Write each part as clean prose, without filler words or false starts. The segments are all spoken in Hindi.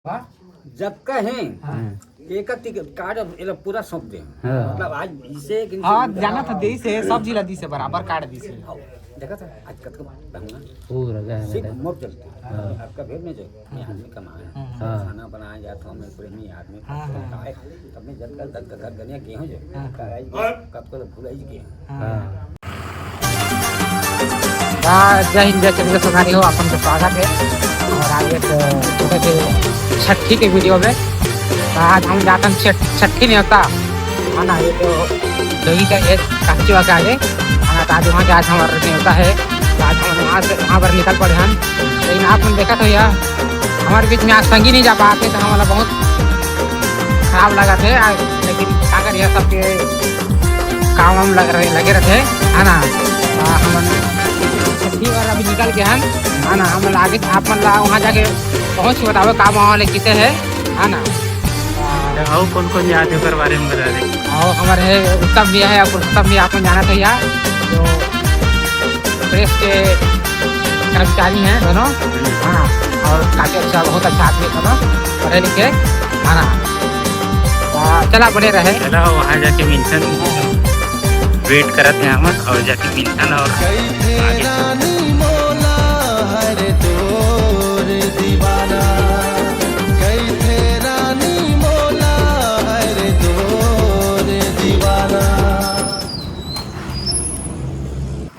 जब कहें एक कार्ड पूरा सौंप दे मतलब आज इसे जाना था दी से सब जिला दी से बराबर कार्ड दी से देखा था आज कत को पूरा सिर्फ मोब चलते आपका भेद में जो मैं आदमी कमाए खाना बनाया जाता हूँ मैं प्रेमी आदमी तब मैं जब कल घर गनिया गेहूँ जो कब को भूल गेहूँ जय हिंद जय चंद्र सुधारी हो अपन का स्वागत है और आज एक छोटे से छठी के वीडियो में आज हम जाते हैं छठी नहीं होता है ना ये तो दही का एक कच्ची का आगे है ना आज वहाँ आज हमारा नहीं होता है तो आज हम वहाँ पर निकल पड़े हैं लेकिन आपने देखा तो यह हमारे बीच में आज संगी नहीं जा पाते तो हमारा बहुत खराब लगा थे लेकिन अगर यह सबके काम वाम लगे रहते है ना हम छठी और अभी निकल के है ना हम आगे आप मतलब वहाँ जाके पहुँच के बताओ काम वाले कितने है ना और कौन कौन जाते हैं बारे में बता दें और हमारे उत्तम भी है और पुरुषोत्तम भी आपने जाना था यार जो प्रेस के कर्मचारी हैं दोनों है ना और काफ़ी अच्छा बहुत अच्छा आदमी दोनों पढ़े लिखे है ना चला बने रहे चला वहाँ जाके मिलसन वेट करते हैं हम और जाके मिलसन और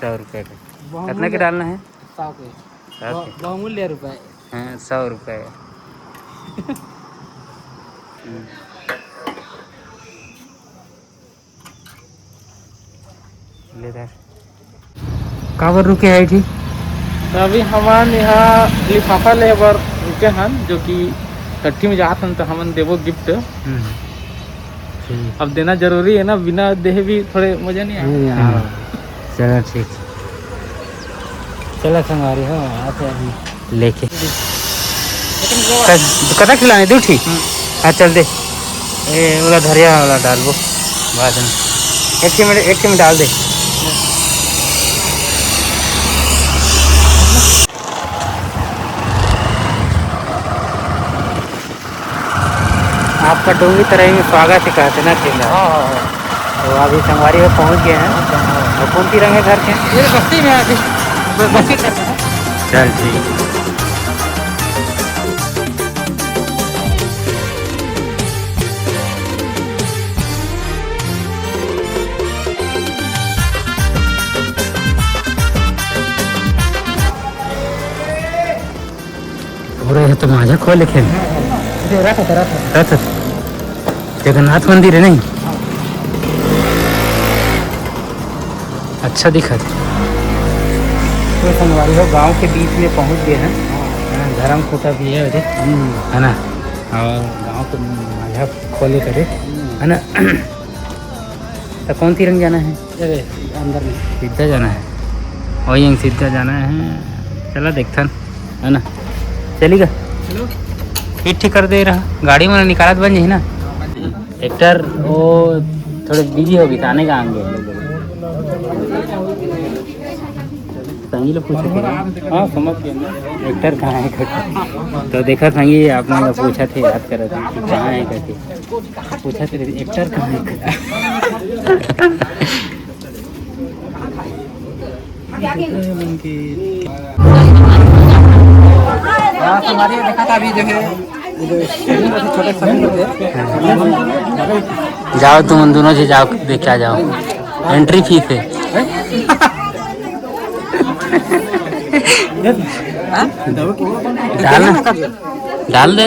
₹100 कितना के डालना है 100 के बहुमूल्य रुपए हाँ ₹100 काबर रुके है थी अभी हमान यहाँ लिफाफा लेबर रुके हैं जो कि छठी में जाते हैं तो हमन देवो गिफ्ट अब देना जरूरी है ना बिना देह भी थोड़े मजा नहीं आया चलो ठीक चलो संगवारी हो आते अभी लेके कदा खिलाने दो ठीक हाँ चल दे ए वाला धरिया वाला डाल वो बाद में एक में डाल दे आपका डोंगी तरह में स्वागत ही कहते ना खेला तो अभी संगवारी में पहुंच गए हैं और कौन सी रंग है घर के ये बस्ती में अभी बस्ती चल ठीक पूरे तो माझा खोले खेल रथ जगन्नाथ मंदिर है नहीं अच्छा दिखा तो संगवारी हो गांव के बीच में पहुंच गए हैं धर्म खोटा भी है है ना और गांव को माझा खोले करे है ना तो कौन सी रंग जाना है अंदर में सीधा जाना है वही सीधा जाना है चला देखता है ना चलेगा ठीक कर दे रहा गाड़ी में निकालत बन जाए ना ट्रैक्टर वो थोड़े बिजी होगी आने का आएंगे संगी लोग पूछे हाँ समझ गए ट्रैक्टर कहाँ है तो देखा संगी आप लोग पूछा थे याद कर रहे थे कि कहाँ है करके पूछा थे ट्रैक्टर कहाँ हमारे देखा था अभी जो है छोटे छोटे जाओ तुम दोनों से जाओ देख के आ जाओ एंट्री फीस है डाल दे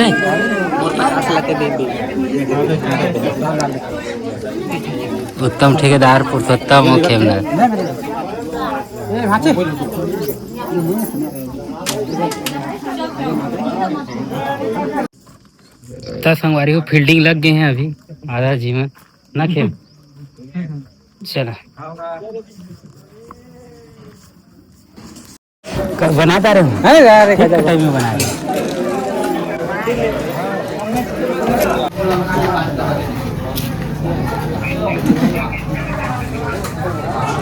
उत्तम ठेकेदार पुरुषोत्तम और खेमनाथ संगवारी को फील्डिंग लग गए हैं अभी आधा जीवन ना खेल चला बनाता रहे टाइम में बना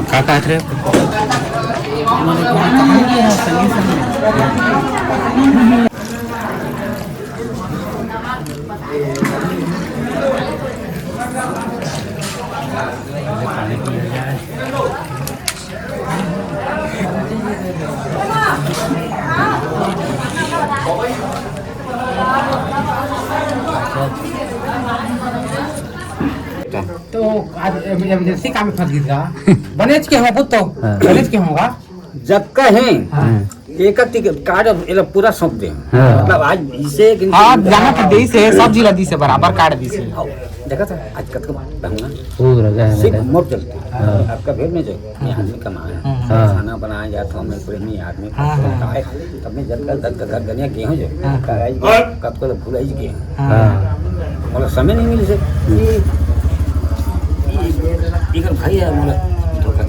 क्या काट रहे खाने को मिल जाए। तो आज इमरजेंसी काम में फंस गया बनेज के होगा पुत तो बनेज के होगा जब कहें एक कार्ड ये पूरा सौंप दे मतलब आज इसे हाँ जाना तो दी से सब जिला दी से बराबर कार्ड दी से देखा था आज कत रहूंगा पूरा गया सिर्फ मोर चलते आपका भेड़ में जो ये आदमी कमाए खाना बनाया जाता हूँ मैं प्रेमी आदमी खाए तब मैं जब कल घर गनिया गेहूँ जो कब कल भूल आई गेहूँ मतलब समय नहीं मिली से इधर भाई है मतलब धोखा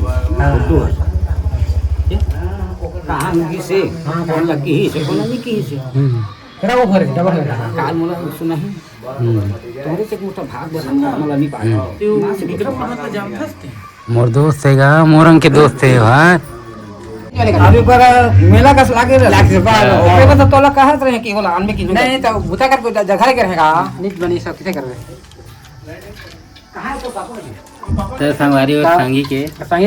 कहाँ लगी से कौन लगी ही से कौन लगी ही से तेरा वो घर डबल घर काल मोला सुना ही तोरे से मोटा भाग बना मोला नहीं पाया ना से विक्रम कहां पे जाम फंसते मोर दोस्त हैगा मोरंग के दोस्त है भाई अभी पर मेला का लागे लागे बाल ओके बता तोला कहत रहे कि बोला आनमे की नहीं तो बुता कर जगह के रहेगा नीट बनी सब किसे कर रहे कहां तो पापा तो संगवारी और संगी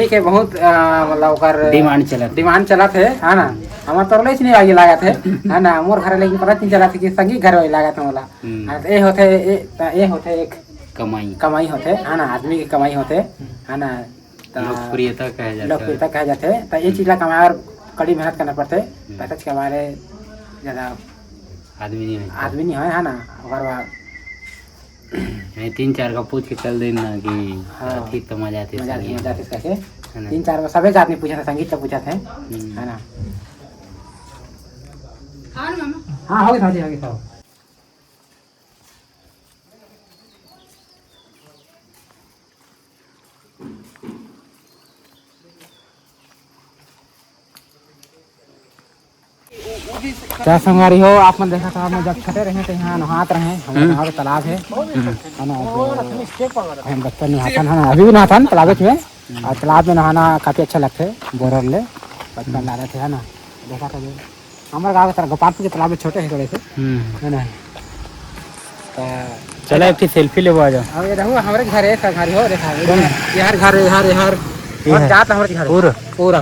के बहुत मतलब ओकर डिमांड चलत है है ना हमार तो ले नहीं आगे लागत है ना मोर घर लेकिन पता नहीं चला कि संगी घर वाली लागत मोला ए होते एक कमाई होते है ना आदमी की कमाई होते है ना लोकप्रियता कहा जाते तो ये चीज ला कमाए और कड़ी मेहनत करना पड़ते पैसा कमाए ज्यादा आदमी नहीं है ना और 3-4 का पूछ के चल देना कि ठीक तो मजा आती मजा आती 3-4 बार सभी आदमी पूछा था संगीत तक पूछा थे है ना हाँ हो गया क्या संगवारी हो आप मन देखा था हम जब छठे रहे थे यहाँ नहात रहे हमारे तालाब है ना हम बचपन नहाता है अभी भी नहाता तालाब में और तालाब में नहाना काफी अच्छा लगता है बोरर ले बचपन ला रहे थे है ना देखा था हमारे गाँव के गोपालपुर के तालाब में छोटे हैं थोड़े से है ना चलो फिर सेल्फी ले आ जाओ अब ये रहूँ हमारे घर है संगवारी हो देखा यार घर यार जात हमारे घर पूरा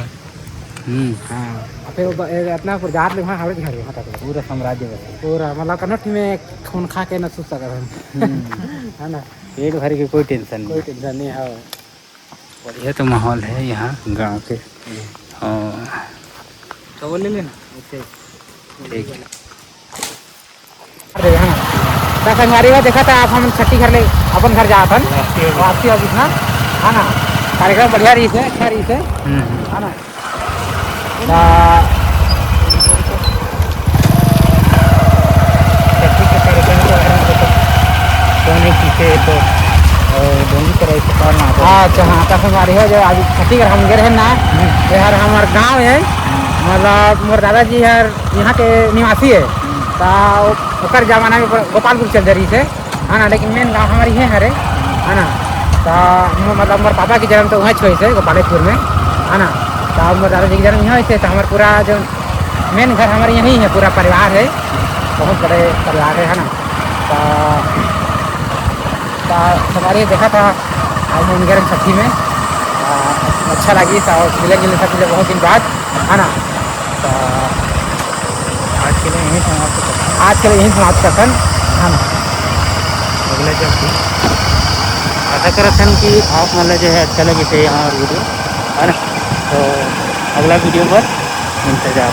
हाँ फिर अपना जात ले वहाँ हमारे घर है पूरा साम्राज्य पूरा मतलब कन्नौट में खून खा के न सूख सकते है ना पेट भर के कोई टेंशन नहीं है बढ़िया तो माहौल है यहाँ गांव के तो वो ले लेना ठीक है संगवारी का देखा था आप हम छठी घर ले अपन घर जा अपन वापसी ऑफिस ना है ना कार्यक्रम बढ़िया रही से अच्छा रही से है ना अच्छा हाँ तो हमारे है जो अभी छठी घर हम गए हैं ना यार हमारे गांव है मतलब मोर दादाजी यार यहाँ के निवासी है तो ओकर जमाना में गोपालपुर चल रही से है ना लेकिन मेन गांव हमारी है ना तो मतलब मोर पापा की जन्म तो वहाँ छोई से गोपालपुर में है ना तो मोर दादाजी की जन्म यहाँ से तो हमारे पूरा जो मेन घर हमारे यहीं है पूरा परिवार है बहुत बड़े परिवार है ना तो हमारे देखा था आज हम गए छठी में अच्छा लगी और मिले जुले सब चीज़ें बहुत दिन बाद है ना तो आज के लिए यहीं समाप्त करते हैं है ना अगले जब आशा करते हैं कि आप मतलब जो है अच्छा लगे थे यहाँ वीडियो है ना तो अगला वीडियो पर इंतजार